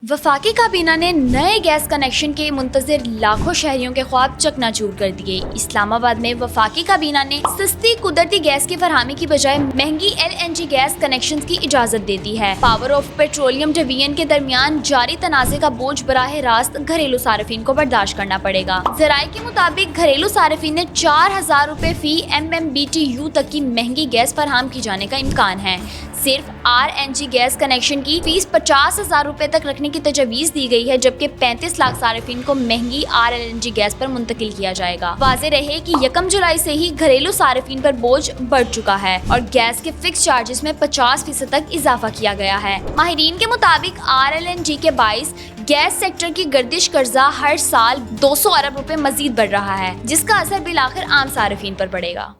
वफाकी काबीना ने नए गैस कनेक्शन के मुंतजिर लाखों शहरियों के ख्वाब चकनाचूर कर दिए। इस्लामाबाद में वफाकी काबीना ने सस्ती कुदरती गैस की फरहमी की बजाय महंगी LNG गैस कनेक्शन की इजाजत दे दी है। पावर ऑफ पेट्रोलियम डिवीजन के दरमियान जारी तनाज़े का बोझ बराह रास्त घरेलू सार्फिन को बर्दाश्त करना पड़ेगा। जराये के मुताबिक घरेलू सार्फिन ने 4000 रुपए फी MMBTU तक की महंगी गैस फरहम की जाने का इम्कान है। सिर्फ RNG गैस कनेक्शन की फीस 50,000 रुपए तक रखने की तजवीज़ दी गई है, जबकि 35 लाख सार्फिन को महंगी RLNG गैस पर मुंतकिल किया जाएगा। वाज़ेह रहे कि 1 जुलाई से ही घरेलू सार्फिन पर बोझ बढ़ चुका है और गैस के फिक्स चार्जेस में 50% तक इजाफा किया गया है। माहिरीन के मुताबिक RLNG के बाइस गैस सेक्टर की गर्दिश कर्जा हर साल 200 अरब रुपए मजीद बढ़ रहा है, जिसका असर बिलाखिर आम सार्फिन पर पड़ेगा।